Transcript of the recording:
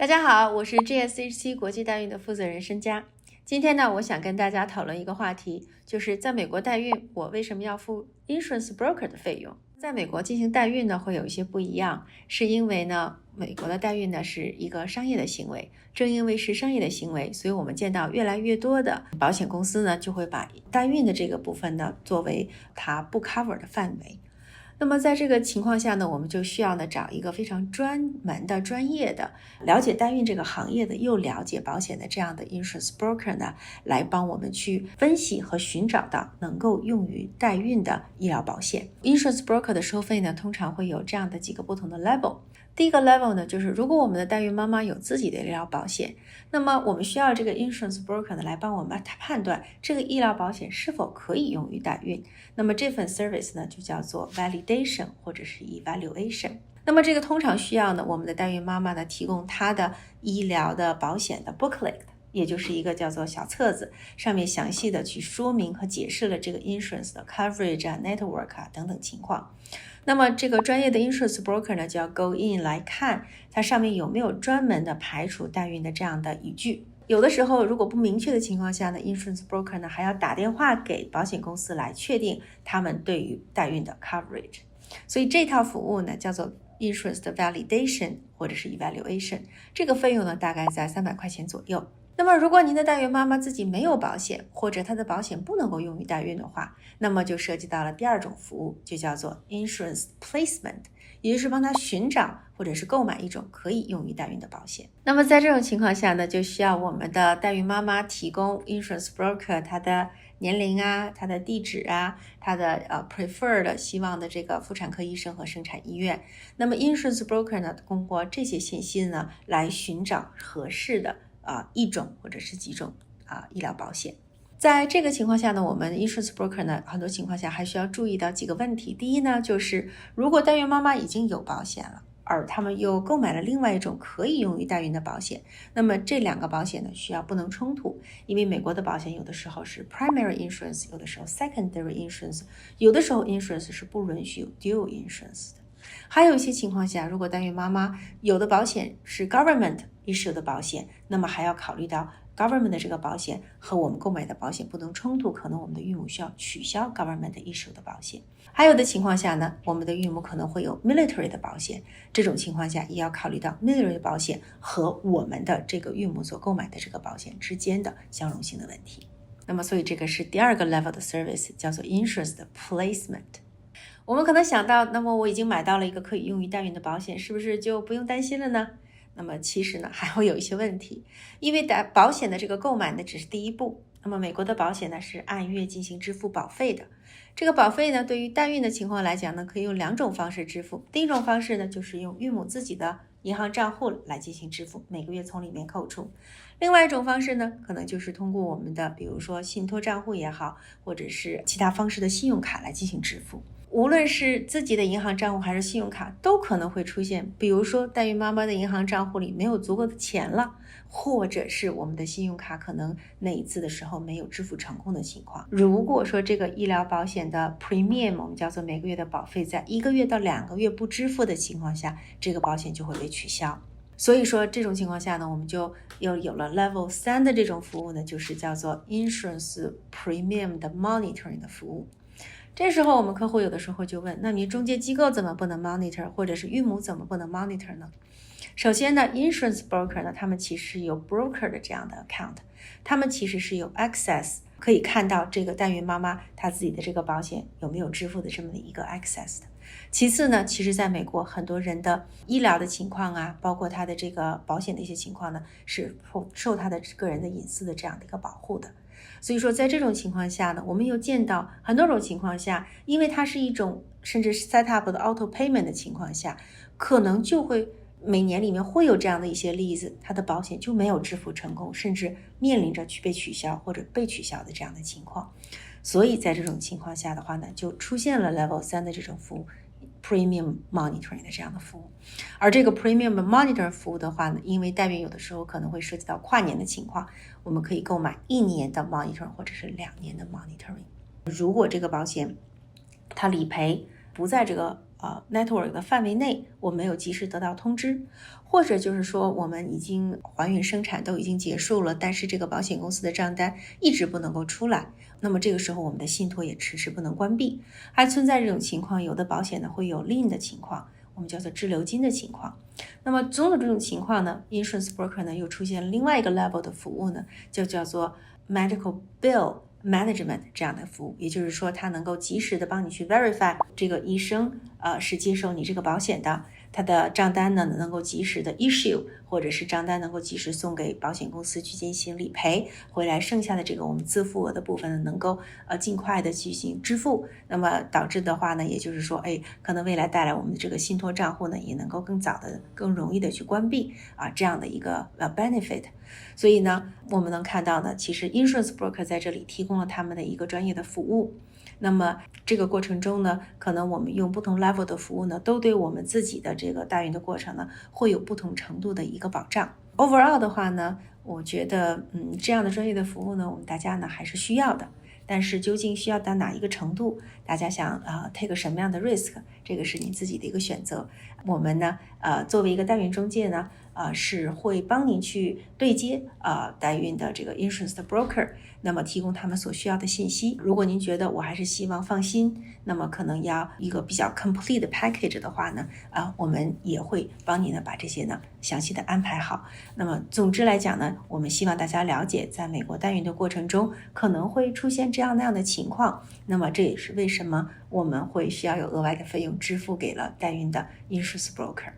大家好，我是 GSHC 国际代孕的负责人申佳。今天呢，我想跟大家讨论一个话题，就是在美国代孕，我为什么要付 insurance broker 的费用？在美国进行代孕呢，会有一些不一样，是因为呢，美国的代孕呢是一个商业的行为，正因为是商业的行为，所以我们见到越来越多的保险公司呢，就会把代孕的这个部分呢，作为它不 cover 的范围。那么在这个情况下呢，我们就需要呢找一个非常专门的、专业的、了解代孕这个行业的，又了解保险的这样的 insurance broker 呢，来帮我们去分析和寻找到能够用于代孕的医疗保险。insurance broker 的收费呢，通常会有这样的几个不同的 level。第一个 level 呢，就是如果我们的代孕妈妈有自己的医疗保险，那么我们需要这个 insurance broker 呢来帮我们判断这个医疗保险是否可以用于代孕。那么这份 service 呢就叫做 validation 或者是 evaluation。那么这个通常需要呢我们的代孕妈妈呢提供她的医疗的保险的 booklet， 也就是一个叫做小册子，上面详细的去说明和解释了这个 insurance 的 coverage 啊 network 啊等等情况。那么这个专业的 insurance broker 呢就要 go in 来看它上面有没有专门的排除代孕的这样的语句。有的时候如果不明确的情况下呢， insurance broker 呢还要打电话给保险公司来确定他们对于代孕的 coverage。 所以这套服务呢叫做 insurance 的 validation 或者是 evaluation， 这个费用呢大概在300块钱左右。那么如果您的代孕妈妈自己没有保险，或者她的保险不能够用于代孕的话，那么就涉及到了第二种服务，就叫做 insurance placement， 也就是帮她寻找或者是购买一种可以用于代孕的保险。那么在这种情况下呢，就需要我们的代孕妈妈提供 insurance broker 她的年龄啊，她的地址啊，她的preferred 希望的这个妇产科医生和生产医院。那么 insurance broker 呢，通过这些信息呢，来寻找合适的一种或者是几种医疗保险。在这个情况下呢，我们 insurance broker 呢，很多情况下还需要注意到几个问题。第一呢，就是如果代孕妈妈已经有保险了，而他们又购买了另外一种可以用于代孕的保险，那么这两个保险呢需要不能冲突，因为美国的保险有的时候是 primary insurance， 有的时候 secondary insurance， 有的时候 insurance 是不允许有 dual insurance 的。还有一些情况下，如果代孕妈妈有的保险是 government issue 的保险，那么还要考虑到 government 的这个保险和我们购买的保险不能冲突，可能我们的孕母需要取消 government issue 的保险。还有的情况下呢，我们的孕母可能会有 military 的保险，这种情况下也要考虑到 military 的保险和我们的这个孕母所购买的这个保险之间的相容性的问题。那么所以这个是第二个 level 的 service， 叫做 insurance 的 placement。我们可能想到，那么我已经买到了一个可以用于代孕的保险，是不是就不用担心了呢？那么其实呢还会有一些问题，因为保险的这个购买呢只是第一步。那么美国的保险呢是按月进行支付保费的，这个保费呢对于代孕的情况来讲呢，可以用两种方式支付。第一种方式呢就是用孕母自己的银行账户来进行支付，每个月从里面扣除。另外一种方式呢，可能就是通过我们的比如说信托账户也好，或者是其他方式的信用卡来进行支付。无论是自己的银行账户还是信用卡，都可能会出现，比如说代孕妈妈的银行账户里没有足够的钱了，或者是我们的信用卡可能那一次的时候没有支付成功的情况。如果说这个医疗保险的 premium， 我们叫做每个月的保费，在1个月到2个月不支付的情况下，这个保险就会被取消。所以说这种情况下呢，我们就又有了 level 3的这种服务呢，就是叫做 insurance premium 的 monitoring 的服务。这时候我们客户有的时候就问，那你中介机构怎么不能 monitor， 或者是孕母怎么不能 monitor 呢？首先呢 insurance broker 呢，他们其实有 broker 的这样的 account， 他们其实是有 access 可以看到这个代孕妈妈她自己的这个保险有没有支付的这么的一个 access 的。其次呢，其实在美国很多人的医疗的情况啊，包括他的这个保险的一些情况呢，是受他的个人的隐私的这样的一个保护的。所以说在这种情况下呢，我们又见到很多种情况下，因为它是一种甚至 set up 的 auto payment 的情况下，可能就会每年里面会有这样的一些例子，它的保险就没有支付成功，甚至面临着被取消或者被取消的这样的情况。所以在这种情况下的话呢，就出现了 level 3的这种服务， premium monitoring 的这样的服务。而这个 premium monitoring 服务的话呢，因为代孕有的时候可能会涉及到跨年的情况，我们可以购买1年的 monitoring 或者是2年的 monitoring。如果这个保险它理赔不在这个 network 的范围内，我没有及时得到通知，或者就是说我们已经还原生产都已经结束了，但是这个保险公司的账单一直不能够出来，那么这个时候我们的信托也迟迟不能关闭。还存在这种情况，有的保险呢会有 lien 的情况，我们叫做滞留金的情况。那么种种这种情况呢 ，insurance broker 呢又出现了另外一个 level 的服务呢，就叫做 medical bill management 这样的服务，也就是说它能够及时的帮你去 verify 这个医生是接受你这个保险的，他的账单呢能够及时的 issue， 或者是账单能够及时送给保险公司去进行理赔，回来剩下的这个我们自付额的部分呢能够尽快的进行支付，那么导致的话呢，也就是说可能未来带来我们的这个信托账户呢也能够更早的更容易的去关闭这样的一个benefit。所以呢我们能看到呢，其实 insurance broker 在这里提供了他们的一个专业的服务，那么这个过程中呢，可能我们用不同 level 的服务呢，都对我们自己的这个代孕的过程呢，会有不同程度的一个保障。Overall 的话呢，我觉得这样的专业的服务呢，我们大家呢还是需要的。但是究竟需要到哪一个程度，大家想take 什么样的 risk， 这个是你自己的一个选择。我们呢作为一个代孕中介呢是会帮您去对接代孕的这个 insurance 的 broker， 那么提供他们所需要的信息。如果您觉得我还是希望放心，那么可能要一个比较 complete 的 package 的话呢我们也会帮你呢把这些呢详细的安排好。那么总之来讲呢，我们希望大家了解，在美国代孕的过程中可能会出现这样那样的情况，那么这也是为什么我们会需要有额外的费用支付给了代孕的 insurance broker。